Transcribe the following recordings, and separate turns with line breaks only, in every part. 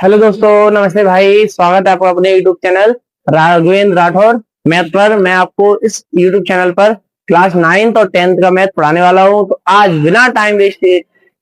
Hello दोस्तों, नमस्ते भाई। स्वागत है आपका अपने YouTube channel Raghavendra Rathore math पर। मैं आपको इस यूट्यूब चैनल पर क्लास 9th और 10th का मैथ पढ़ाने वाला हूं। तो आज बिना टाइम वेस्ट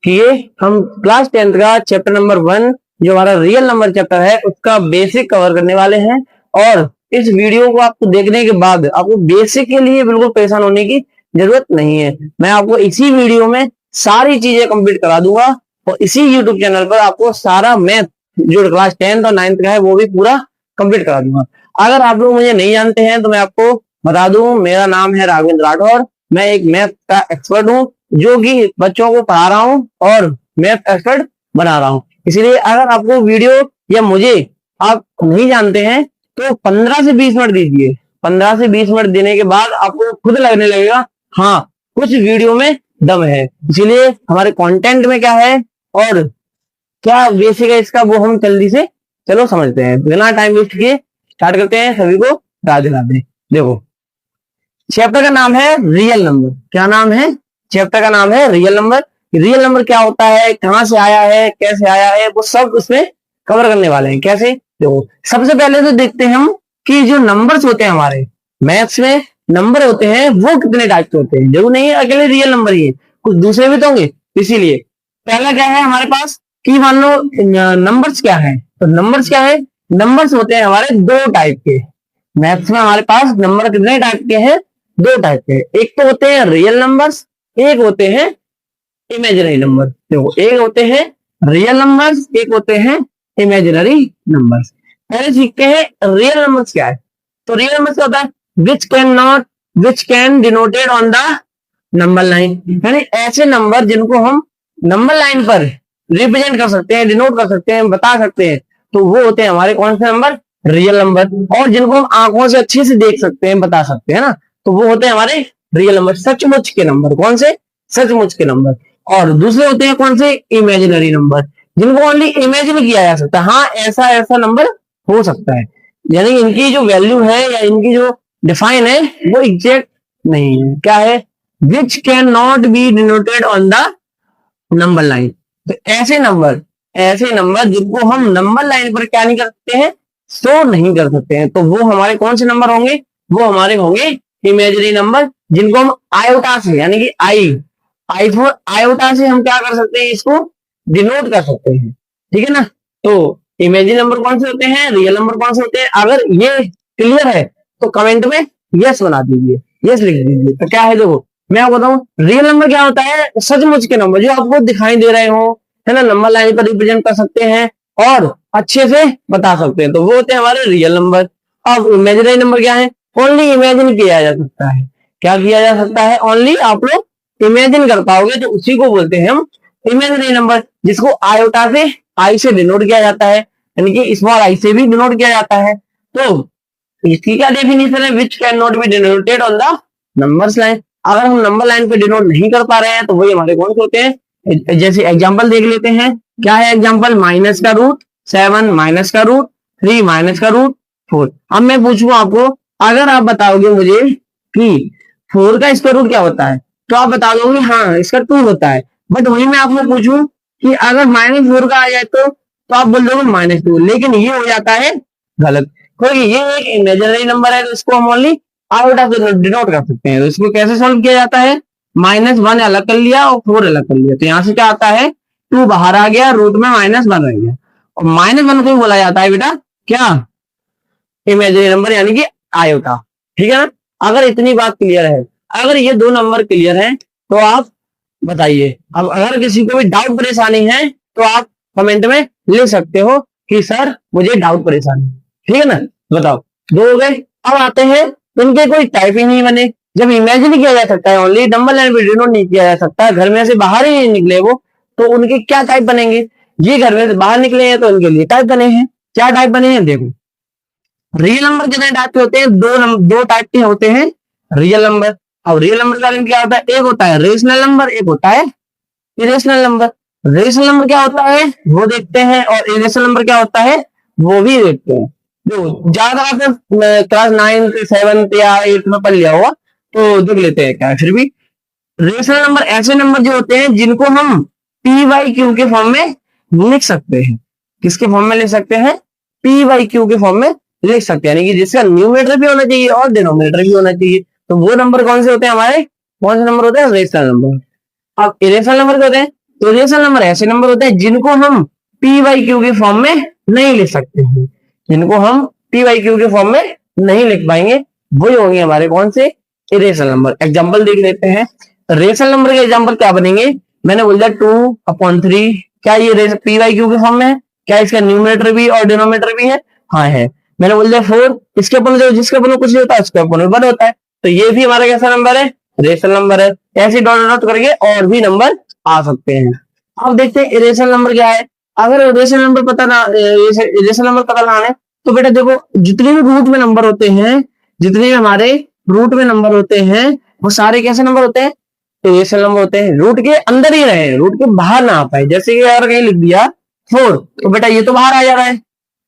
किए हम क्लास 10th का चैप्टर नंबर 1 जो हमारा रियल नंबर चैप्टर है उसका बेसिक कवर करने वाले हैं। और इस वीडियो को आपको देखने के बाद आपको बेसिक के लिए बिल्कुल परेशान होने की जरूरत नहीं है। मैं आपको इसी वीडियो में सारी चीजें कंप्लीट करा दूंगा और इसी यूट्यूब चैनल पर आपको सारा मैथ जो क्लास 10th और 9th का है वो भी पूरा कंप्लीट करा दूंगा। अगर आप लोग मुझे नहीं जानते हैं तो मैं आपको बता दूं, मेरा नाम है राघवेंद्र राठौर। मैं एक मैथ का एक्सपर्ट हूं जो कि बच्चों को पढ़ा रहा हूं और मैथ एक्सपर्ट बना रहा हूं। इसलिए अगर आपको वीडियो या मुझे आप नहीं जानते हैं तो 15 से 20 मिनट दीजिए। 15 से 20 मिनट देने के बाद आपको खुद लगने लगेगा हाँ कुछ वीडियो में दम है। इसीलिए हमारे कंटेंट में क्या है और क्या बेसिक है इसका वो हम जल्दी से चलो समझते हैं। बिना टाइम वेस्ट किए स्टार्ट करते हैं। सभी को राधे राधे। देखो, चैप्टर का नाम है रियल नंबर। क्या नाम है? चैप्टर का नाम है रियल नंबर। रियल नंबर क्या होता है, कहां से आया है, कैसे आया है, वो सब उसमें कवर करने वाले हैं। कैसे? देखो, सबसे पहले तो देखते हैं हम कि जो नंबर्स होते हैं हमारे मैथ्स में नंबर होते हैं वो कितने टाइप के होते हैं। जरूर नहीं है अकेले रियल नंबर ही है, कुछ दूसरे भी तो होंगे। इसीलिए पहला क्या है हमारे पास कि मान लो नंबर्स क्या है। तो नंबर्स क्या है? नंबर्स होते हैं हमारे दो टाइप के। मैथ्स में हमारे पास नंबर कितने टाइप के हैं? दो टाइप के। एक तो होते हैं रियल नंबर्स, एक होते हैं इमेजिनरी नंबर। देखो, एक होते हैं रियल नंबर्स, एक होते हैं इमेजिनरी नंबर्स। पहले सीखते हैं रियल नंबर्स क्या है। तो रियल नंबर्स क्या होता है? Which can denoted on the number line, यानी ऐसे नंबर जिनको हम नंबर लाइन पर रिप्रेजेंट कर सकते हैं, डिनोट कर सकते हैं, बता सकते हैं। तो वो होते हैं हमारे कौन से नंबर? Real number. और जिनको हम आंखों से अच्छे से देख सकते हैं, बता सकते हैं ना, तो वो होते हैं हमारे रियल नंबर, सचमुच के नंबर। कौन से? सचमुच के नंबर। और दूसरे होते हैं कौन से? इमेजिनरी नंबर, जिनको ओनली इमेजिन किया जा सकता है। हाँ, ऐसा ऐसा नंबर हो सकता है, यानी इनकी जो वैल्यू है या इनकी जो डिफाइन है वो एग्जैक्ट नहीं है। क्या है? Which can not be denoted on the number line. तो ऐसे नंबर जिनको हम नंबर लाइन पर क्या नहीं कर सकते हैं, शो नहीं कर सकते हैं, तो वो हमारे कौन से नंबर होंगे? वो हमारे होंगे इमेजिनरी नंबर, जिनको हम आयोटा से यानी कि आई फोर आयोटा से हम क्या कर सकते हैं, इसको डिनोट कर सकते हैं। ठीक है ना? तो इमेजिनरी नंबर कौन से होते हैं, रियल नंबर कौन से होते हैं, अगर ये क्लियर है तो कमेंट में यस बना दीजिए, यस लिख दीजिए। तो क्या है, देखो मैं आपको बताऊं, रियल नंबर क्या होता है? सचमुच के नंबर जो आपको दिखाई दे रहे हो, है ना, नंबर लाइन पर रिप्रेजेंट कर सकते हैं और अच्छे से बता सकते हैं, तो वो होते हैं हमारे रियल नंबर। अब इमेजिनरी नंबर क्या है? ओनली इमेजिन किया जा सकता है। क्या किया जा सकता है? ओनली आप लोग इमेजिन कर पाओगे, तो उसी को बोलते हैं हम इमेजिनरी नंबर, जिसको आयोटा से, आई से डिनोट किया जाता है, यानी कि स्मॉल आई से भी डिनोट किया जाता है। तो इसकी क्या डेफिनेशन है? Which can not be denoted on the numbers line. अगर हम नंबर लाइन पे डिनोट नहीं कर पा रहे हैं तो वही हमारे कौन से होते हैं? जैसे एग्जांपल देख लेते हैं। क्या है एग्जांपल? -√7 -√3 -√4। अब मैं पूछूं आपको, अगर आप बताओगे मुझे कि 4 का स्क्वायर रूट क्या होता है, तो आप बता दोगे हाँ इसका 2 होता है। बट वही मैं आपको पूछूं कि अगर -4 का आ जाए तो आप बोल दोगे -2, लेकिन ये हो जाता है गलत, क्योंकि ये एक इमेजिनरी नंबर है, तो इसको हम ओनली आउट ऑफ डिनोट कर सकते हैं। तो इसको कैसे सॉल्व किया जाता है? -1 अलग कर लिया और 4 अलग कर लिया, तो यहां से क्या आता है? 2 बाहर आ गया, रूट में -1 रह गया। और -1 को बोला जाता है बेटा क्या? इमेजिनरी नंबर, यानी कि आयोटा। ठीक है ना? अगर इतनी बात क्लियर है, अगर ये दो नंबर क्लियर है तो आप बताइए। अब अगर किसी को भी डाउट परेशानी है तो आप कमेंट में लिख सकते हो कि सर मुझे डाउट परेशानी है। ठीक है ना? बताओ, दो हो गए। अब आते हैं, इनके कोई टाइप ही नहीं बने। जब इमेजिन किया जा सकता है, ओनली नंबर लाइन पे डिनोट नहीं किया जा सकता, घर में से बाहर ही नहीं निकले वो, तो उनके क्या टाइप बनेंगे? ये घर में से बाहर निकले हैं तो उनके लिए टाइप बने हैं। क्या टाइप बने हैं? देखो, रियल नंबर कितने टाइप के होते हैं? दो टाइप के होते हैं रियल नंबर। अब रियल नंबर का क्या होता है? एक होता है रेशनल नंबर, एक होता है इरेशनल नंबर। रेशनल नंबर क्या होता है वो देखते हैं, और इरेशनल नंबर क्या होता है वो भी देखते हैं। जो ज्यादा आपने क्लास 9th 7th या 8th में पढ़ लिया होगा तो देख लेते हैं क्या है। फिर भी रेशनल नंबर ऐसे नंबर जो होते हैं जिनको हम पी वाई क्यू के फॉर्म में लिख सकते हैं। किसके फॉर्म में लिख सकते हैं, पी बाई क्यू के फॉर्म में लिख सकते हैं, यानी कि जिसका न्यूमरेटर भी होना चाहिए और डिनोमिनेटर भी होना चाहिए। तो वो नंबर कौन से होते हैं हमारे, कौन से नंबर होते हैं, रेशनल नंबर। अब इरेशनल नंबर क्या होते हैं, तो इरेशनल नंबर ऐसे नंबर होते हैं जिनको हम पी बाई क्यू के फॉर्म में नहीं लिख सकते हैं, जिनको हम पी बाई क्यू के फॉर्म में नहीं लिख पाएंगे, वही होंगे हमारे कौन से, इरेशनल नंबर। एग्जाम्पल देख लेते हैं। रेशनल नंबर के एग्जाम्पल क्या बनेंगे, मैंने बोल दिया 2/3, क्या ये पी बाई क्यू के फॉर्म में है, क्या इसका न्यूमरेटर भी और डिनोमिनेटर भी है, हाँ है। मैंने बोल दिया 4, इसके अपन जिसके अपन कुछ नहीं होता उसके अपन 1 होता है, तो ये भी हमारा कैसा नंबर है, रेशनल नंबर है। ऐसे डॉट डॉट करके और भी नंबर आ सकते हैं। अब देखते हैं इरेशनल नंबर क्या है। अगर इरेशनल नंबर पता ना, इरेशनल नंबर पता लगाना है, तो बेटा देखो जितने भी रूट में नंबर होते हैं, जितने भी हमारे रूट में नंबर होते हैं, वो सारे कैसे नंबर होते हैं, इरेशनल नंबर होते हैं। रूट के अंदर ही रहे, रूट के बाहर ना आ पाए। जैसे कि अगर कहीं लिख दिया 4, तो बेटा ये तो बाहर आ जा रहा है,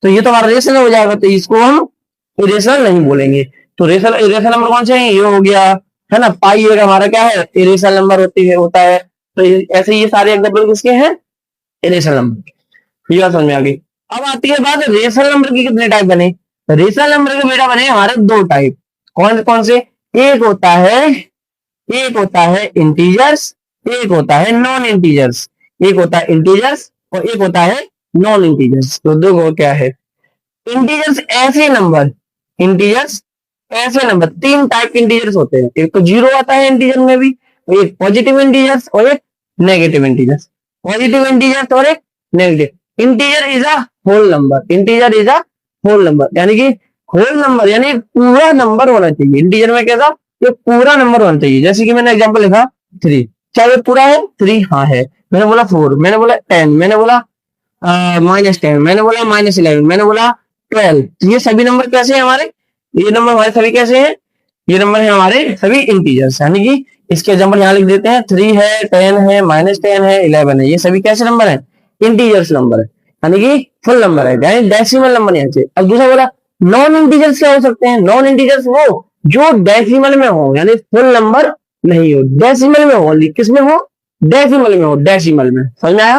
तो ये तो हमारा रेशनल हो जाएगा, तो इसको हम इरेशनल नहीं बोलेंगे। तो रेशनल इरेशनल नंबर कौन से हैं, ये हो गया है ना, पाई एक हमारा क्या है, इरेशनल नंबर होता है। तो ऐसे ये सारे एग्जाम्पल किसके हैं, इरेशनल नंबर। ये बात समझ में आ गई। अब आती है बात रेशनल नंबर की, कितने टाइप बने, रेशनल नंबर के बेटा बने हमारे 2 टाइप। कौन कौन से, एक होता है इंटीजर्स, एक होता है नॉन इंटीजर्स। एक होता है इंटीजर्स और एक होता है नॉन इंटीजर्स। तो दो क्या है, इंटीजर्स ऐसे नंबर, इंटीजर्स ऐसे नंबर, 3 टाइप के इंटीजर्स होते हैं। एक तो 0 आता है इंटीजर में भी, एक पॉजिटिव इंटीजर्स और एक नेगेटिव इंटीजर्स। पॉजिटिव इंटीजर्स और एक negative. Integer is a whole number, integer is a whole number, यानी कि होल नंबर यानी पूरा नंबर होना चाहिए। इंटीजर में कैसा, ये पूरा नंबर होना चाहिए। जैसे कि मैंने एग्जांपल लिखा 3, क्या ये पूरा है, 3 हाँ है। मैंने बोला 4, मैंने बोला 10, मैंने बोला -10, मैंने बोला -11, मैंने बोला 12। ये सभी नंबर कैसे हैं हमारे, ये नंबर हमारे सभी कैसे हैं, ये नंबर है हमारे सभी इंटीजर्स। यानी कि इसके एग्जांपल यहाँ लिख देते हैं, 3 है, 10 है, -10 है, 11 है। ये सभी कैसे नंबर है, इंटीजर्स नंबर है, यानी कि फुल नंबर है, यानी डेसिमल नंबर नहीं चाहिए। अब दूसरा बोला नॉन इंटीजर्स क्या हो सकते हैं, नॉन इंटीजर्स वो जो डेसिमल में हो, यानी फुल नंबर नहीं हो, डेसिमल में हो, किसमें हो, डेसिमल में हो, डेसिमल में। समझ में आया,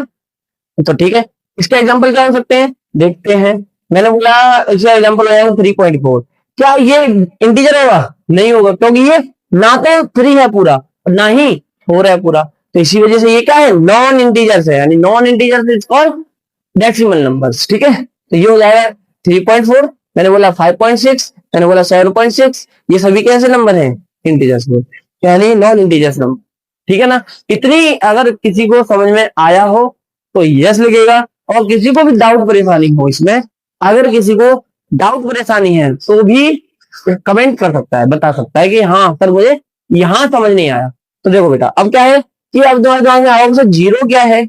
तो ठीक है। इसके एग्जांपल क्या हो सकते हैं, देखते हैं। मैंने बोला इसका एग्जांपल हो जाएगा 3.4। क्या ये इंटीजर होगा, नहीं होगा, क्योंकि ये ना तो 3 है पूरा और ना ही 4 है पूरा। तो इसी वजह से ये क्या है, नॉन इंटीजर्स है, यानी non integers is called decimal numbers. ठीक है, तो ये हो जाएगा 3.4, मैंने बोला 5.6, मैंने बोला 7.6। ये सभी कैसे नंबर हैं, इंटीजर्स में, यानी नॉन इंटीजर्स नंबर। ठीक है ना। इतनी अगर किसी को समझ में आया हो तो यस लिखेगा, और किसी को भी डाउट परेशानी हो इसमें, अगर किसी को डाउट परेशानी है तो भी कमेंट कर सकता है, बता सकता है कि हाँ सर मुझे यहाँ समझ नहीं आया। तो देखो बेटा अब क्या है कि अब तुम्हारे दिमाग में आओगे सर जीरो क्या है,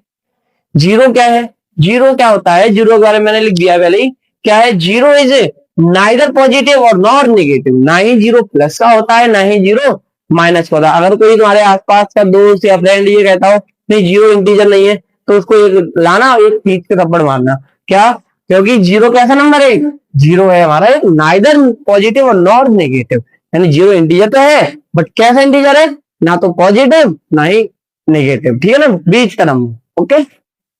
जीरो क्या है, जीरो क्या होता है, जीरो के बारे में मैंने लिख दिया पहले ही। क्या है, जीरो इज नाइदर पॉजिटिव और नॉट नेगेटिव, ना ही जीरो प्लस का होता है ना ही जीरो माइनस का होता है। अगर कोई तुम्हारे आसपास का दोस्त या फ्रेंड ये कहता हो नहीं जीरो इंटीजर नहीं है, तो उसको एक लाना, एक खींच के थप्पड़ मारना। क्या, क्योंकि जीरो कैसा नंबर है, जीरो है हमारा एक नाइदर पॉजिटिव और नॉट नेगेटिव, यानी जीरो इंटीजर तो है बट कैसा इंटीजर है, ना तो पॉजिटिव ना ही नेगेटिव। ठीक है ना, बीच का नंबर। ओके,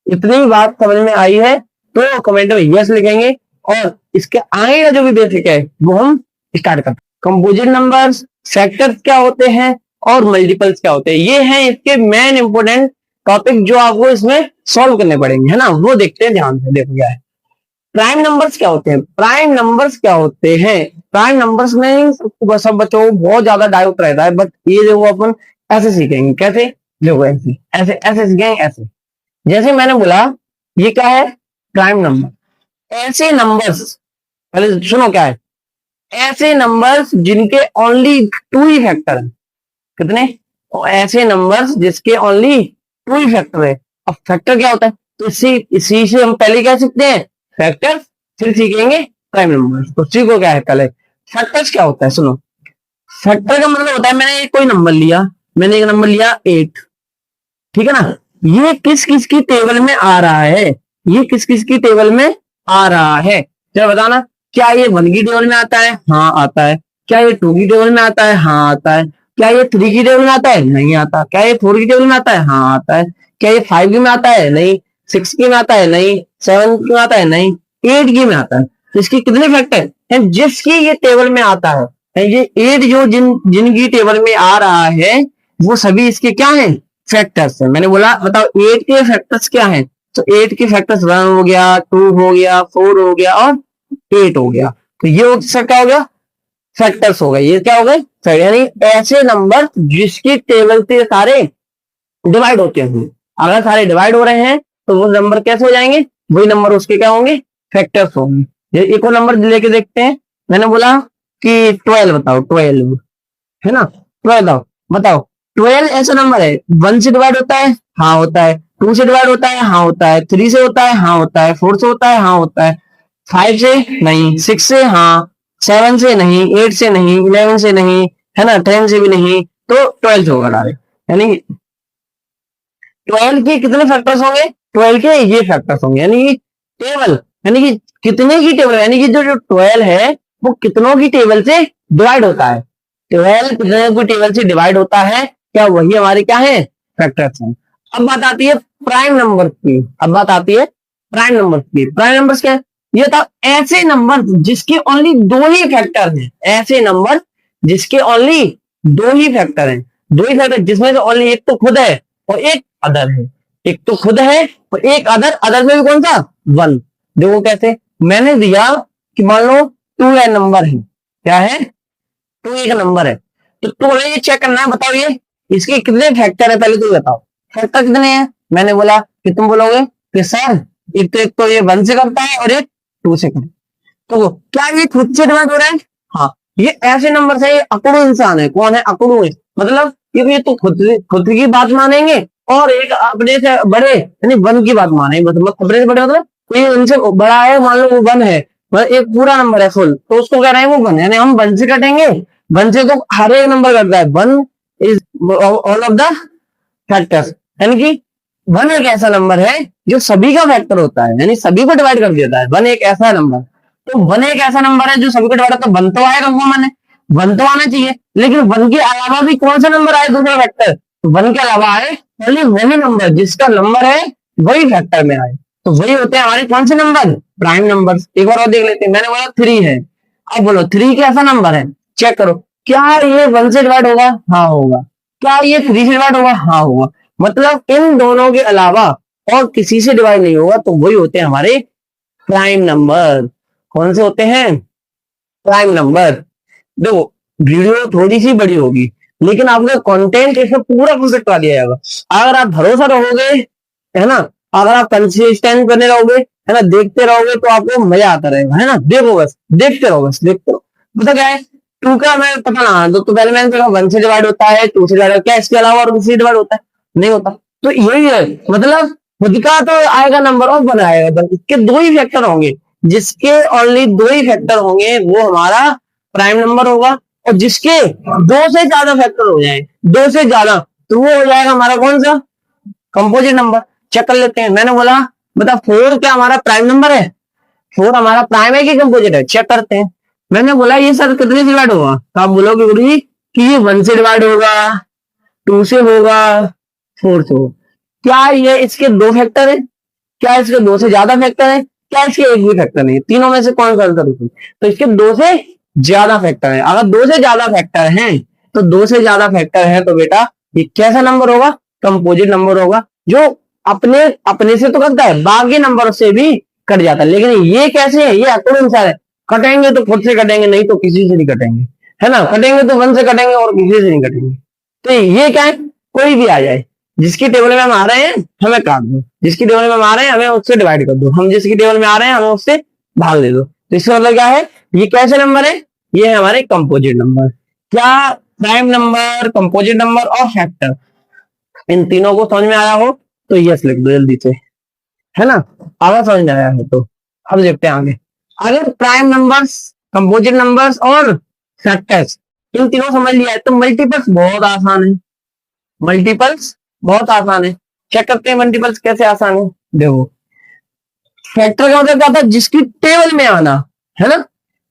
इतनी बात समझ में आई है तो कमेंट में यस लिखेंगे, और इसके आगे का जो भी बेसिक है वो हम स्टार्ट करते हैं। कंपोजिट नंबर्स, फैक्टर्स क्या होते हैं और मल्टीपल्स क्या होते हैं, ये हैं इसके मेन इंपोर्टेंट टॉपिक जो आपको इसमें सॉल्व करने पड़ेंगे, है ना। वो देखते हैं ध्यान से, देखो क्या है। प्राइम नंबर्स क्या होते हैं, प्राइम नंबर्स क्या होते हैं, प्राइम नंबर्स में सब बच्चों को बहुत ज्यादा डाउट रहता है, बट ये देखो अपन ऐसे सीखेंगे। कैसे, देखो ऐसे ऐसे ऐसे सीखेंगे ऐसे। जैसे मैंने बोला ये क्या है, प्राइम नंबर। ऐसे नंबर्स, पहले सुनो क्या है, ऐसे नंबर्स जिनके ओनली 2 ही फैक्टर है। कितने, ऐसे नंबर्स जिसके ओनली 2 ही फैक्टर है। अब फैक्टर क्या होता है, तो इसी से हम पहले क्या सीखते हैं, फैक्टर, फिर सीखेंगे प्राइम नंबर्स। तो सीखो क्या है पहले, फैक्टर्स क्या होता है। सुनो, फैक्टर का मतलब होता है मैंने कोई नंबर लिया, मैंने एक नंबर लिया 8, ठीक है ना, ये किस किस की टेबल में आ रहा है, ये किस किस की टेबल में आ रहा है, चलो बताना। क्या ये 1 की टेबल में आता है, हाँ आता है। क्या ये 2 की टेबल में आता है, हाँ आता है। क्या ये 3 की टेबल में आता है, नहीं आता। क्या ये 4 की टेबल में आता है, हाँ आता है। क्या ये 5 की में आता है, नहीं। 6 की में आता है, नहीं। 7 में आता है नहीं, 8 की में आता है। तो इसकी कितने फैक्टर है जिसकी ये टेबल में आता है, ये 8 जो जिनकी टेबल में आ रहा है वो सभी इसके क्या है, फैक्टर्स है। मैंने बोला बताओ 8 के फैक्टर्स क्या है, तो 8 के फैक्टर्स 1 हो गया, 2 हो गया, 4 हो गया और 8 हो गया। तो ये क्या हो गया, फैक्टर्स हो गए। ये क्या हो गए, यानी ऐसे नंबर जिसकी टेबल से सारे डिवाइड होते हैं। अगर सारे डिवाइड हो रहे हैं तो वो नंबर कैसे हो जाएंगे, वही नंबर उसके क्या होंगे, फैक्टर्स होंगे। ये एक और नंबर लेके देखते हैं। मैंने बोला कि 12 बताओ, 12 है ना, 12 बताओ। 12 ऐसा नंबर है 1 से डिवाइड होता है, हाँ होता है। 2 से डिवाइड होता है, हाँ होता है। 3 से होता है, हाँ होता है। 4 से होता है, हाँ होता है। 5 से नहीं, 6 से हाँ, 7 से नहीं, 8 से नहीं, 11 से नहीं, है ना, 10 से भी नहीं, तो 12 होगा डायरेक्ट। यानी 12 के कितने फैक्टर्स होंगे, 12 के ये फैक्टर्स होंगे। यानी कि टेबल, यानी कि कितने की टेबल, यानी कि जो 12 है वो कितनों की टेबल से डिवाइड होता है। 12 कितने की टेबल से डिवाइड होता है, क्या वही हमारे क्या है, फैक्टर्स हैं। अब बात आती है प्राइम नंबर की, अब बात आती है प्राइम नंबर की। प्राइम नंबर्स क्या है, ये था ऐसे नंबर जिसके ओनली 2 ही फैक्टर हैं, ऐसे नंबर जिसके ओनली 2 ही फैक्टर हैं, 2 ही फैक्टर जिसमें से ओनली एक तो खुद है और एक अदर है। एक तो खुद है और एक अदर, अदर में भी कौन सा, 1। देखो कैसे, मैंने दिया कि मान लो 2 है नंबर है, क्या है, 2 एक नंबर है, तो तुम्हें ये चेक करना है, बताओ ये इसके कितने फैक्टर है, पहले तुम बताओ फैक्टर कितने हैं। मैंने बोला कि तुम बोलोगे कि सर एक तो ये 1 से करता है और एक 2 से करता है। तो क्या ये खुद से डिवाइड हो रहा है, हाँ ये ऐसे नंबर से, ये अकड़ू इंसान है, कौन है, अकड़ू है। मतलब ये तो खुद की बात मानेंगे और एक अपने से बड़े यानी 1 की बात मानेंगे। मतलब अपने से बड़े मतलब कोई उनसे बड़ा है, मान लो वो 1 है, मतलब एक पूरा नंबर है फुल, तो उसको कह रहे हैं वो 1, यानी हम 1 से कटेंगे। 1 से तो हर एक नंबर करता है, 1 is all of the factors. यानी कि 1 एक ऐसा नंबर है जो सभी का फैक्टर होता है, यानी सभी को डिवाइड कर देता है। 1 एक ऐसा नंबर, तो 1 एक ऐसा नंबर है जो सभी को डिवाइड, तो 1 तो आएगा, कॉमन है, 1 तो आना चाहिए। लेकिन 1 के अलावा भी कौन सा नंबर आए दूसरा फैक्टर, 1 के अलावा आए ओनली वही नंबर जिसका नंबर है वही फैक्टर में आए, तो वही होते हैं हमारे कौन से नंबर, प्राइम नंबर। एक और देख लेते हैं। मैंने बोला 3 है, अब बोलो 3 कैसा नंबर है, चेक करो, क्या ये 1 से डिवाइड होगा, हाँ होगा। क्या ये 3 से डिवाइड होगा, हाँ होगा। मतलब इन दोनों के अलावा और किसी से डिवाइड नहीं होगा, तो वही होते हैं हमारे प्राइम नंबर। कौन से होते हैं, प्राइम नंबर। देखो वीडियो थोड़ी सी बड़ी होगी लेकिन आपका कंटेंट इसमें पूरा कंप्लीट करा दिया जाएगा। अगर आप भरोसा रहोगे, है ना, अगर आप कंसिस्टेंट बने रहोगे, है ना, देखते रहोगे, तो आपको मजा आता रहेगा, है ना। देखो बस, देखते रहो, बस देखते रहो। पता क्या है, 2 का मैं पता ना, तो पहले मैंने कहा 1 से डिवाइड होता है, 2 से डिवाइड, क्या इसके अलावा और किसी से डिवाइड होता है, नहीं होता। तो यही है, मतलब खुद का तो आएगा नंबर और बनाएगा, इसके 2 ही फैक्टर होंगे, जिसके ओनली 2 ही फैक्टर होंगे वो हमारा प्राइम नंबर होगा। और जिसके 2 से ज्यादा फैक्टर हो जाए, 2 से ज्यादा, तो वो हो जाएगा हमारा कौन सा, कंपोजिट नंबर। चेक कर लेते हैं। मैंने बोला मतलब 4 क्या हमारा प्राइम नंबर है, 4 हमारा प्राइम है कि कंपोजिट है, चेक करते हैं। मैंने बोला ये सर कितने से डिवाइड होगा, तो आप बोलोगे गुरु जी कि ये 1 से डिवाइड होगा, 2 से होगा, 4 से होगा। क्या ये इसके 2 फैक्टर है, क्या इसके 2 से ज्यादा फैक्टर है, क्या इसके एक भी फैक्टर नहीं, तीनों में से कौन सा आंसर है, तो इसके 2 से ज्यादा फैक्टर है। अगर 2 से ज्यादा फैक्टर है, तो 2 से ज्यादा फैक्टर है तो बेटा ये कैसा नंबर होगा, कंपोजिट नंबर होगा, जो अपने अपने से तो करता है, बाकी नंबर से भी कट जाता है। लेकिन ये कैसे है, ये अकुरेंस है, कटेंगे तो खुद से कटेंगे, नहीं तो किसी से नहीं कटेंगे, है ना। कटेंगे तो 1 से कटेंगे और किसी से नहीं कटेंगे। तो ये क्या है, कोई भी आ जाए, जिसकी टेबल में हम आ रहे हैं हमें काट दो, जिसकी टेबल में हम आ रहे हैं हमें उससे डिवाइड कर दो, हम जिसकी टेबल में आ रहे हैं हमें उससे भाग दे दो। तो इसका मतलब क्या है, ये कैसे नंबर है, ये है हमारे कंपोजिट नंबर। क्या प्राइम नंबर, कंपोजिट नंबर और फैक्टर, इन तीनों को समझ में आया हो तो यस लिख दो जल्दी से, है ना। अगर समझ में आया है तो अब देखते हैं आगे। अगर प्राइम नंबर्स, कंपोजिट नंबर्स और फैक्टर्स इन तीनों समझ लिया है तो मल्टीपल्स बहुत आसान है, मल्टीपल्स बहुत आसान है। चेक करते हैं मल्टीपल्स कैसे आसान है। देखो फैक्टर का मतलब क्या था, जिसकी टेबल में आना, है ना।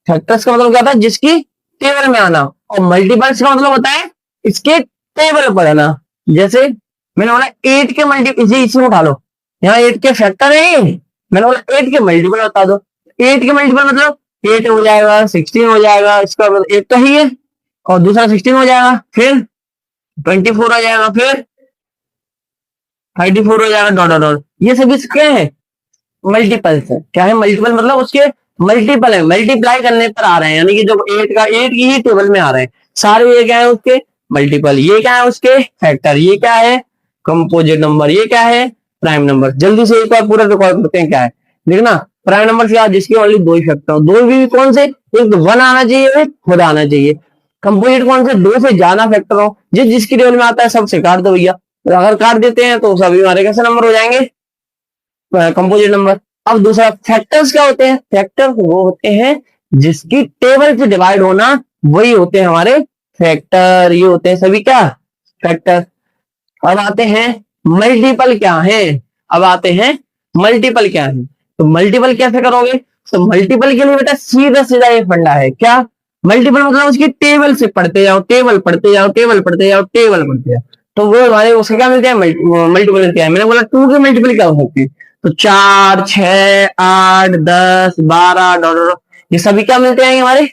फैक्टर्स का मतलब क्या था, जिसकी टेबल में आना, और मल्टीपल्स का मतलब होता है इसके टेबल पर आना। जैसे मैंने बोला 8 के मल्टीपल, इसे इसी में उठा लो, यहाँ 8 के फैक्टर है, मैंने बोला 8 के मल्टीपल बता दो। 8 के मल्टीपल मतलब 8 हो जाएगा, 16 हो जाएगा, इसका मतलब 8 तो ही है, और दूसरा 16 हो जाएगा, फिर 24 हो जाएगा, फिर 34 हो जाएगा, डॉट डॉट डॉट। ये सभी क्या है? मल्टीपल्स है। क्या है मल्टीपल? मतलब उसके मल्टीपल है, मल्टीप्लाई करने पर आ रहे हैं, यानी कि जो 8 का 8 की ही टेबल में आ रहे हैं सारे। ये क्या है? उसके मल्टीपल। ये क्या है? उसके फैक्टर। ये क्या है? Composite number. ये क्या है? Prime number. जल्दी से एक बार पूरा रिकॉर्ड करते हैं क्या है, देखना। प्राइम नंबर क्या? जिसके ओनली दो ही फैक्टर हो। दो भी कौन से? एक 1 आना चाहिए, एक खुद आना चाहिए। कंपोजिट कौन से? 2 से ज्यादा फैक्टर हो। जिसकी टेबल में आता है सबसे काट दो भैया। तो अगर काट देते हैं तो सभी हमारे कैसे नंबर हो जाएंगे? Composite number. अब दूसरा फैक्टर्स क्या होते हैं? फैक्टर वो होते हैं जिसकी टेबल से डिवाइड होना, वही होते हैं हमारे फैक्टर। ये होते हैं सभी क्या? फैक्टर। अब आते हैं मल्टीपल क्या है। अब आते हैं मल्टीपल क्या है। तो मल्टीपल कैसे करोगे? तो मल्टीपल के लिए बेटा सीधा सीधा ये फंडा है। क्या? मल्टीपल मतलब उसकी टेबल से पढ़ते जाओ, टेबल पढ़ते जाओ, टेबल पढ़ते जाओ, टेबल पढ़ते जाओ। तो वो हमारे उसके क्या मिलते हैं? मल्टीपल मिलते हैं। मैंने बोला 2 के मल्टीपल क्या हो सकते हैं? तो 4, 6, 8, 10, 12 डॉट। ये सभी क्या मिलते आएंगे हमारे?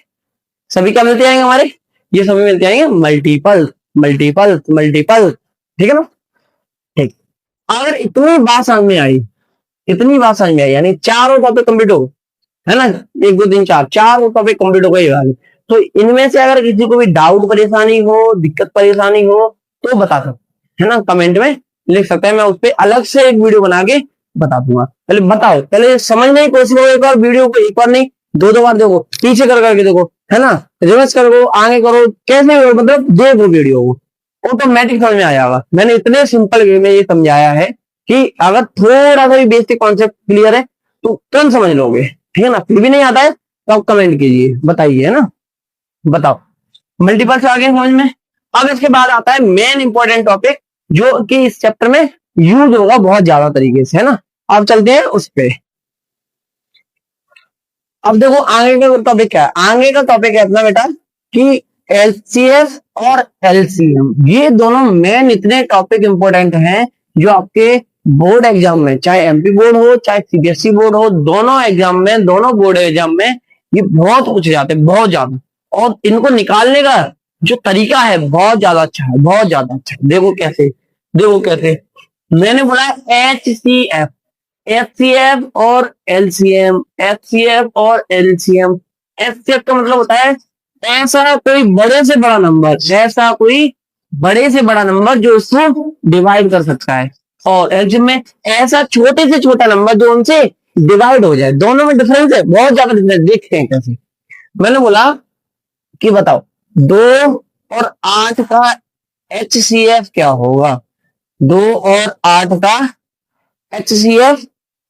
सभी क्या मिलते आएंगे हमारे? ये सभी मिलते आएंगे मल्टीपल। Multiple multiple. ठीक है ना? ठीक। अगर इतनी बात समझ में आई, इतनी बात समझ में आई, यानी चारों टॉपिक कंप्लीट हो, है ना? 1 2 3 4 चार टॉपिक कंप्लीट हो गए वाले। तो इनमें से अगर किसी को भी डाउट परेशानी हो, दिक्कत परेशानी हो, तो बता सकते है ना, कमेंट में लिख सकते हैं। मैं उस पर अलग से एक वीडियो बना के बता दूंगा। पहले बताओ, पहले समझने की कोशिश करो। एक बार वीडियो को एक बार नहीं, 2 बार देखो, पीछे कर करके देखो, है ना? रिवर्स करो, आगे करो, कैसे करो, मतलब देखो वीडियो को, ऑटोमेटिक समझ में आ जाएगा। मैंने इतने सिंपल वे में ये समझाया है कि अगर थोड़ा सा भी बेसिक कॉन्सेप्ट क्लियर है तो तुरंत समझ लोगे। ठीक है ना? फिर भी नहीं आता है तो आप कमेंट कीजिए, बताइए, है ना? बताओ। मल्टीपल से आगे समझ में। अब इसके बाद आता है मेन इंपॉर्टेंट टॉपिक, जो कि इस चैप्टर में यूज होगा बहुत ज्यादा तरीके से, है ना? अब चलते हैं उस पे। अब देखो आगे का टॉपिक क्या है। आगे का टॉपिक है अपना बेटा कि एलसीएस और एलसीएम। ये दोनों मेन इतने टॉपिक इंपॉर्टेंट हैं जो आपके बोर्ड एग्जाम में, चाहे एमपी बोर्ड हो चाहे सीबीएसई बोर्ड हो, दोनों एग्जाम में, दोनों बोर्ड एग्जाम में ये बहुत पूछे जाते हैं, बहुत ज्यादा। और इनको निकालने का जो तरीका है बहुत ज्यादा अच्छा है, बहुत ज्यादा अच्छा है। देखो कैसे, देखो कैसे। मैंने बोला HCF, HCF और LCM, HCF और LCM। HCF का मतलब होता है ऐसा कोई बड़े से बड़ा नंबर, ऐसा कोई बड़े से बड़ा नंबर जो उसको डिवाइड कर सकता है। और LCM में ऐसा छोटे से छोटा नंबर जो उनसे डिवाइड हो जाए। दोनों में डिफरेंस है, बहुत ज्यादा डिफरेंस। देखते हैं कैसे। मैंने बोला कि बताओ 2 और 8 का HCF क्या होगा? 2 और 8 का HCF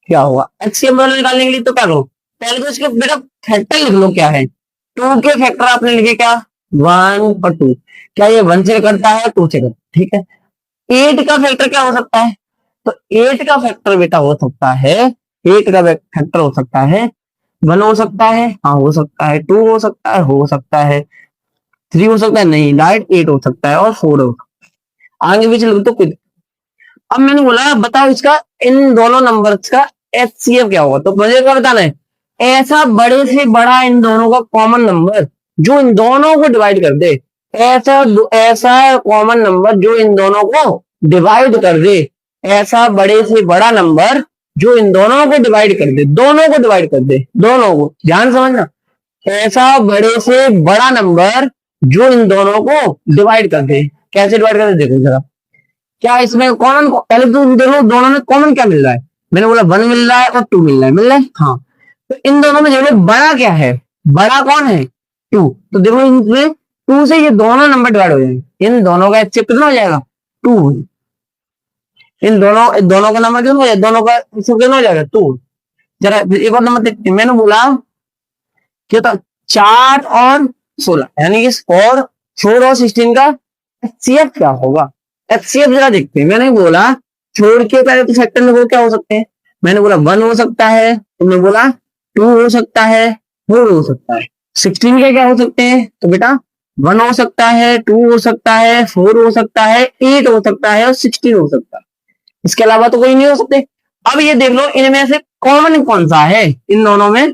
क्या होगा? HCF मतलब निकालने के लिए तो क्या करो, पहले तो इसके बेटा फैक्टर लिख लो। क्या है? 2 के फैक्टर आपने लिखे क्या? 1 और 2। क्या ये 1 से करता है? 2 से करता है। ठीक है। 8 का फैक्टर क्या हो सकता है? तो 8 का फैक्टर बेटा हो सकता है, 8 का फैक्टर हो सकता है 1 हो सकता है, हाँ हो सकता है, 2 हो सकता है, हो सकता है, 3 हो सकता है, नहीं, डायरेक्ट 8 हो सकता है, और 4 हो सकता है। आगे भी चलो तो कुछ। अब मैंने बोला बताओ इसका, इन दोनों नंबर्स का HCF क्या होगा? तो मुझे क्या बताना है? ऐसा बड़े से बड़ा इन दोनों का कॉमन नंबर जो इन दोनों को डिवाइड कर दे। ऐसा ऐसा कॉमन नंबर जो इन दोनों को डिवाइड कर दे। ऐसा बड़े से बड़ा नंबर जो इन दोनों को डिवाइड कर दे, दोनों को डिवाइड कर दे, दोनों को। ध्यान समझना। ऐसा बड़े से बड़ा नंबर जो इन दोनों को डिवाइड कर दे। कैसे डिवाइड कर दे देखो जरा। क्या इसमें कॉमन, पहले तो देखो दोनों में कॉमन क्या मिल रहा है। मैंने बोला 1 मिल रहा है और 2 मिल रहा है, मिल रहा है, हाँ। तो इन दोनों में जो बड़ा क्या है? बड़ा कौन है? 2। तो देखो इसमें 2 से ये दोनों नंबर डिवाइड हो जाएंगे। इन दोनों का HCF कितना हो जाएगा? 2। इन दोनों का नंबर कितना हो जाएगा? दोनों का HCF कितना हो जाएगा? 2। जरा एक और नंबर देखते हैं। मैंने बोला क्या था? 4 और 16, यानी कि 4 और 16 का HCF क्या होगा? HCF जरा देखते हैं। मैंने बोला छोड़ के पहले तो फैक्टर में वो क्या हो सकते हैं। मैंने बोला 1 हो सकता है, तुमने बोला 2 हो सकता है, 4 हो सकता है। 16 के क्या हो सकते हैं? तो बेटा 1 हो सकता है, 2 हो सकता है, 4 हो सकता है, 8 हो सकता है, और 16 हो सकता है। इसके अलावा तो कोई नहीं हो सकते। अब ये देख लो इनमें से कॉमन कौन सा है इन दोनों में,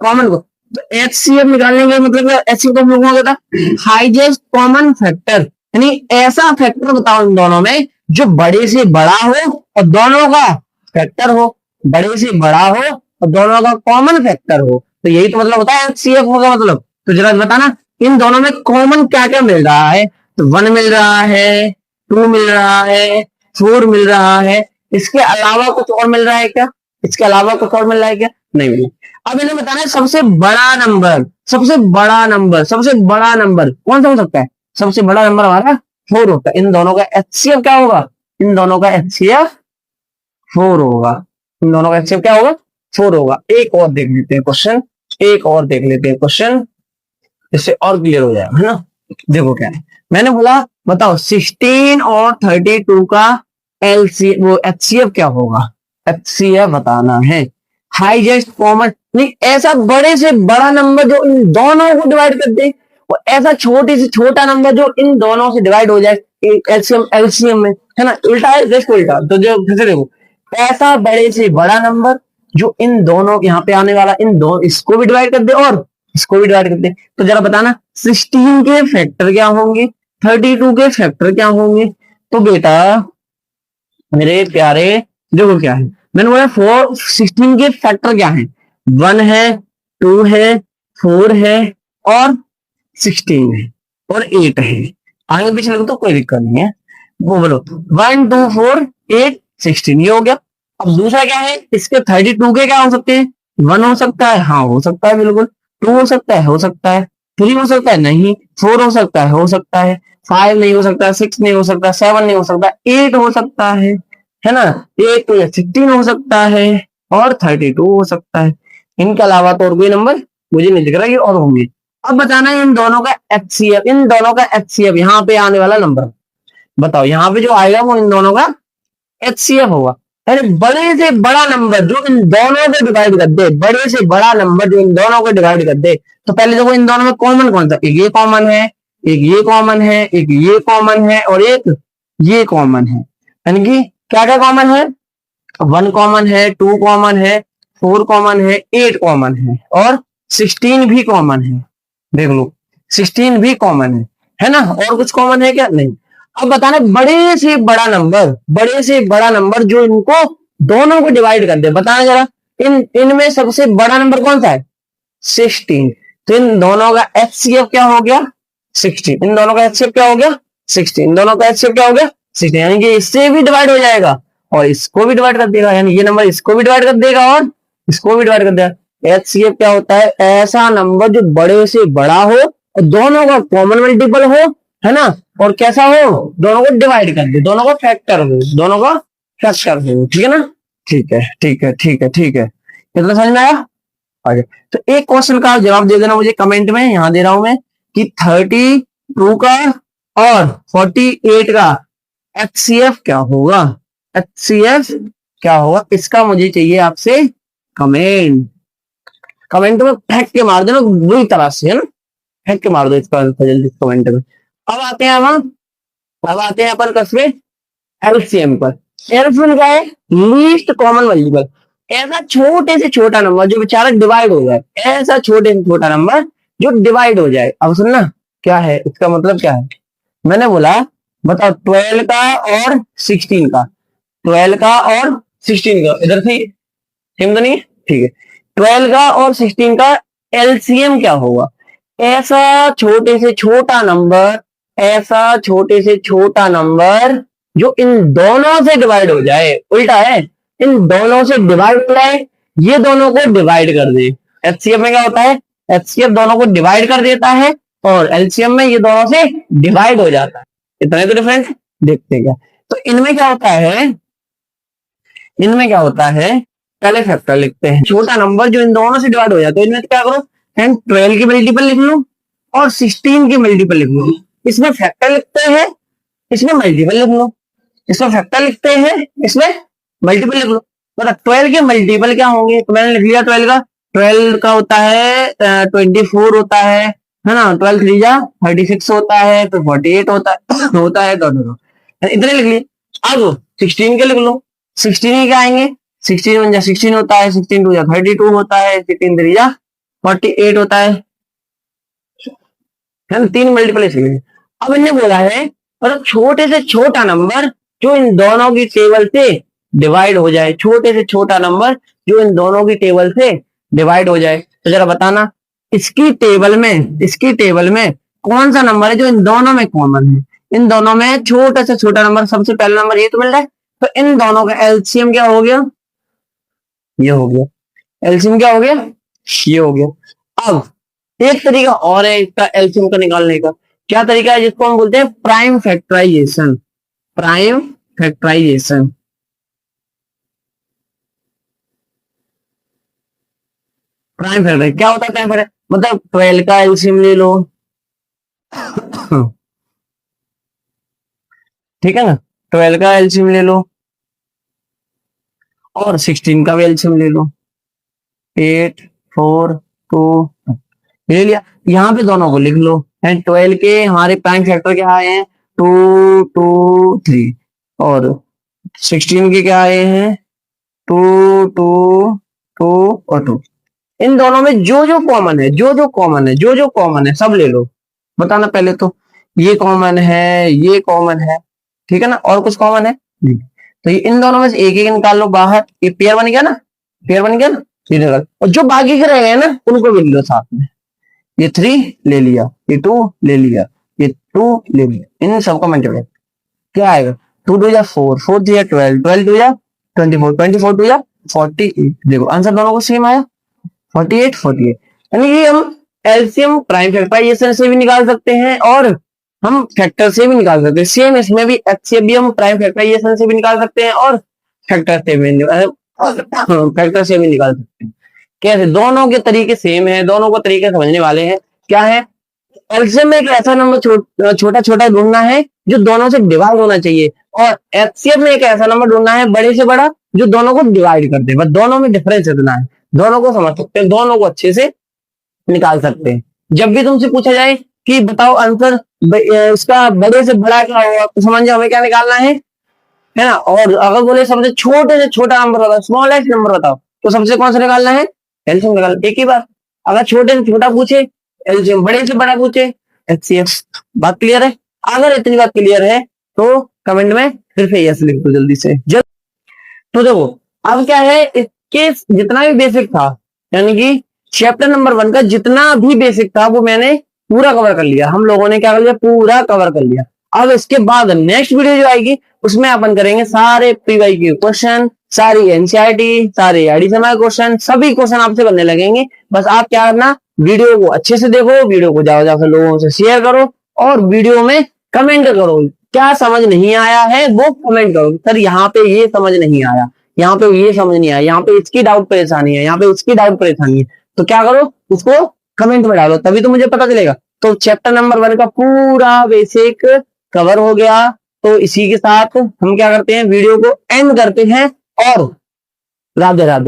कॉमन को। तो एचसीएफ निकालने का मतलब एचसीएफ का मतलब क्या था, हाईएस्ट कॉमन फैक्टर, यानी ऐसा फैक्टर बताओ इन दोनों में जो बड़े से बड़ा हो और दोनों का फैक्टर हो, बड़े से बड़ा हो और दोनों का कॉमन फैक्टर हो। तो यही तो मतलब होता है एचसीएफ होगा मतलब। तो जरा बताना इन दोनों में कॉमन क्या क्या मिल रहा है। तो 1 मिल रहा है, 2 मिल रहा है, 4 मिल रहा है, इसके अलावा कुछ और मिल रहा है क्या, इसके अलावा कुछ और मिल रहा है क्या, नहीं मिल। अब इन्हें बताना है सबसे बड़ा नंबर, सबसे बड़ा नंबर, सबसे बड़ा नंबर कौन सा हो सकता है। सबसे बड़ा नंबर हमारा 4 होता है। इन दोनों का एचसीएफ क्या होगा, इन दोनों का एचसीएफ 4 होगा, इन दोनों का एचसीएफ क्या होगा, 4 होगा। एक और देख लेते हैं क्वेश्चन, एक और देख लेते हैं क्वेश्चन, इससे और क्लियर हो जाएगा, है ना। देखो क्या है, मैंने बोला बताओ 16 और 32 का एलसी वो एचसीएफ क्या होगा, एचसीएफ बताना है। हाईएस्ट कॉमन, नहीं ऐसा बड़े से बड़ा नंबर जो इन दोनों को डिवाइड कर दे, और ऐसा छोटे से छोटा नंबर जो इन दोनों से डिवाइड हो जाए एलसीएम, एलसीएम में, है ना, उल्टा है जस्ट उल्टा। तो जो फिर से देखो, ऐसा बड़े से बड़ा नंबर जो इन दोनों यहाँ पे आने वाला, इन दोनों इसको भी डिवाइड कर दे और इसको भी डिवाइड कर दे। तो जरा बताना 16 के फैक्टर क्या होंगे, 32 के फैक्टर क्या होंगे। तो बेटा मेरे प्यारे देखो क्या है, मैंने बोला 16 के फैक्टर क्या है, 1 है, 2 है, 4 है और 16 है और 8 है। आगे पीछे लगो तो कोई दिक्कत नहीं है। वो बोलो 1 2 4 8 16, ये हो गया। अब दूसरा क्या है, इसके 32 के क्या हो सकते हैं, 1 हो सकता है, हाँ हो सकता है बिल्कुल, 2 हो सकता है, हो सकता है, 3 हो सकता है, नहीं, 4 हो सकता है, हो सकता है, 5 नहीं हो सकता, 6 नहीं हो सकता, 7 नहीं हो सकता, 8 हो सकता है ना, 8 तो 16 हो सकता है और 32 हो सकता है। इनके अलावा तो और कोई नंबर मुझे नहीं दिख रहा, ये और होंगे। अब बताना है इन दोनों का एचसीएफ, इन दोनों का एचसीएफ यहाँ पे आने वाला नंबर बताओ, यहाँ पे जो आएगा वो इन दोनों का एचसीएफ होगा। अरे बड़े से बड़ा नंबर जो इन दोनों को डिवाइड कर दे, बड़े से बड़ा नंबर जो इन दोनों को डिवाइड कर दे। तो पहले देखो इन दोनों में कॉमन कौन सा, एक ये कॉमन है, एक ये कॉमन है, एक ये कॉमन है और एक ये कॉमन है। यानी कि क्या क्या कॉमन है, 1 कॉमन है, 2 कॉमन है, 4 कॉमन है, 8 कॉमन है और 16 भी कॉमन है। देख लो 16 भी कॉमन है ना, और कुछ कॉमन है क्या, नहीं। अब बताना बड़े से बड़ा नंबर, बड़े से बड़ा नंबर जो इनको दोनों को डिवाइड कर दे, बताना जरा इन इनमें सबसे बड़ा नंबर कौन सा है, 16। तो इन दोनों का एचसीएफ क्या हो गया, 16। इन दोनों का एचसीएफ क्या हो गया, 16। इन दोनों का एचसीएफ क्या हो गया, 16, यानी कि इससे भी डिवाइड हो जाएगा और इसको भी डिवाइड कर देगा, यानी ये नंबर इसको भी डिवाइड कर देगा और इसको भी डिवाइड कर देगा। एचसीएफ क्या होता है, ऐसा नंबर जो बड़े से बड़ा हो और दोनों का कॉमन मल्टीपल हो, है ना, और कैसा हो, दोनों को डिवाइड कर दे, दोनों का फैक्टर हो, दोनों का फैक्टर हो, ठीक है ना। ठीक है ठीक है ठीक है ठीक है, कितना समझ में आया। आगे तो एक क्वेश्चन का जवाब दे देना मुझे कमेंट में, यहां दे रहा हूं मैं कि 32 का और 48 का एचसीएफ क्या होगा, एचसीएफ क्या होगा, इसका मुझे चाहिए आपसे कमेंट। कमेंट में फेंक के मार देना बुरी तरह से, है ना, फेंक के मार दो इसका जल्दी कमेंट में। अब आते हैं हम, अब आते हैं अपन कसबे एलसीएम पर। एलसीएम क्या है, लीस्ट कॉमन मल्टीपल, ऐसा छोटे से छोटा नंबर जो बेचारा डिवाइड हो जाए, ऐसा छोटे से छोटा नंबर जो डिवाइड हो जाए। अब सुनना क्या है इसका मतलब क्या है, मैंने बोला बताओ 12 का और 16 का, 12 का और 16 का, इधर से सेम तो नहीं है, ठीक है। 12 का और 16 का एलसीएम क्या होगा, ऐसा छोटे से छोटा नंबर, ऐसा छोटे से छोटा नंबर जो इन दोनों से डिवाइड हो जाए, उल्टा है, इन दोनों से डिवाइड हो जाए, ये दोनों को डिवाइड कर दे। एचसीएफ में क्या होता है, एचसीएफ दोनों को डिवाइड कर देता है और एलसीएम में ये दोनों से डिवाइड हो जाता है। इतना ही तो डिफरेंस, देखते हैं क्या। तो इनमें क्या होता है, इनमें क्या होता है, पहले फैक्टर लिखते हैं, छोटा नंबर जो इन दोनों से डिवाइड हो जाता है। इनमें क्या करो, 12 की मल्टीपल लिख लो और 16 की मल्टीपल लिख लो। इसमें फैक्टर लिखते हैं, इसमें मल्टीपल लिख लो, इसमें फैक्टर लिखते हैं, इसमें मल्टीपल लिख लो। मतलब 12 के मल्टीपल क्या होंगे, तो मैंने लिख लिया 12 का, 12 का होता है 24 होता है ना, 12 3 जा 36 होता है, फिर 48 होता है, इतने लिख लिए। अब 16 के लिख लो, 16 के क्या आएंगे, 16 1 जा 16 होता है, 16 2 जा 32 होता है, 16 3 जा 48 होता है ना, 3 मल्टीप्लिकेशन। अब इन्हें बोला है मतलब छोटे से छोटा नंबर जो इन दोनों की टेबल से डिवाइड हो जाए, छोटे से छोटा नंबर जो इन दोनों की टेबल से डिवाइड हो जाए। तो जरा बताना इसकी टेबल में कौन सा नंबर है जो इन दोनों में कॉमन है। इन दोनों में छोटा से छोटा नंबर, सबसे पहला नंबर ये तो मिल रहा है, तो इन दोनों का एलसीएम क्या हो गया, ये हो गया। एलसीएम क्या हो गया, ये हो गया। अब एक तरीका और है इसका एलसीएम का निकालने का। क्या तरीका है, जिसको हम बोलते हैं prime factorization. Prime factorization, prime factor क्या होता है, प्राइम फैक्टर मतलब 12 का एलसीएम ले लो, ठीक है ना, 12 का एलसीएम ले लो और 16 का भी एलसीएम ले लो। 8 4 2 ले लिया। यहाँ पे दोनों को लिख लो। एंड 12 के हमारे प्राइम फैक्टर क्या आए हैं, 2 2 3, और 16 के क्या आए हैं, 2 2 2 और 2। इन दोनों में जो जो कॉमन है, जो जो कॉमन है सब ले लो। बताना पहले तो, ये कॉमन है, ये कॉमन है, ठीक है ना, और कुछ कॉमन है नहीं। तो ये इन दोनों में से एक एक निकाल लो बाहर, ये पेयर बन गया ना, पेयर बन गया ना, ये निकाल। और जो बाकी के रह गए ना उनको भी ले लो साथ में। ये 3 ले लिया, ये 2 ले लिया, ये 2 ले लिया, इन सबको मल्टीप्लाई क्या आएगा, 2 2 जा 4 4 2 जा 12 12 2 जा 24 24 2 जा 48। देखो आंसर दोनों को सेम आया, 48 48। यानी कि हम एलसीएम प्राइम फैक्टराइजेशन से भी निकाल सकते हैं और हम फैक्टर से भी निकाल सकते हैं। सेम इसमें भी एचसीएफ भी हम प्राइम फैक्टराइजेशन से भी निकाल सकते हैं और फैक्टर से भी निकाल सकते हैं। कैसे, दोनों के तरीके सेम है, दोनों को तरीके समझने वाले हैं। क्या है, एलसीएम में एक ऐसा नंबर छोटा छोटा ढूंढना है जो दोनों से डिवाइड होना चाहिए, और एचसीएफ में एक ऐसा नंबर ढूंढना है बड़े से बड़ा जो दोनों को डिवाइड कर दे। बस दोनों में डिफरेंस इतना है, दोनों को समझ सकते हैं, दोनों को अच्छे से निकाल सकते हैं। जब भी तुमसे पूछा जाए कि बताओ आंसर उसका बड़े से बड़ा क्या होगा, तो समझ जाओ हमें क्या निकालना है ना। और अगर बोले सबसे छोटे से छोटा नंबर बताओ, स्मॉलेस्ट नंबर बताओ, तो सबसे कौन सा निकालना है, एलसीएम निकालना। एक ही बात, अगर छोटे से छोटा पूछे एलसीएम, बड़े से बड़ा पूछे एचसीएफ। बात क्लियर है? अगर इतनी बात क्लियर है तो कमेंट में फिर से यस लिख दो जल्दी से। तो देखो अब क्या है, इसके जितना भी बेसिक था, यानी कि चैप्टर नंबर 1 का जितना भी बेसिक था वो मैंने पूरा कवर कर लिया। हम लोगों ने क्या कर लिया, पूरा कवर कर लिया। अब इसके बाद नेक्स्ट वीडियो जो आएगी उसमें अपन करेंगे सारे पीवाई के क्वेश्चन, सारी एनसीईआरटी, सारे एडिशनल क्वेश्चन, सभी क्वेश्चन आपसे बनने लगेंगे। बस आप क्या करना, वीडियो को अच्छे से देखो, वीडियो को ज्यादा ज्यादा लोगों से शेयर करो और वीडियो में कमेंट करो। क्या समझ नहीं आया है वो कमेंट करो, सर यहाँ पे ये समझ नहीं आया, यहाँ पे ये समझ नहीं आया, यहाँ पे इसकी डाउट परेशानी है, यहाँ पे उसकी डाउट परेशानी है, तो क्या करो उसको कमेंट में डालो, तभी तो मुझे पता चलेगा। तो चैप्टर नंबर 1 का पूरा बेसिक कवर हो गया। तो इसी के साथ हम क्या करते हैं, वीडियो को एंड करते हैं और राधे राधे।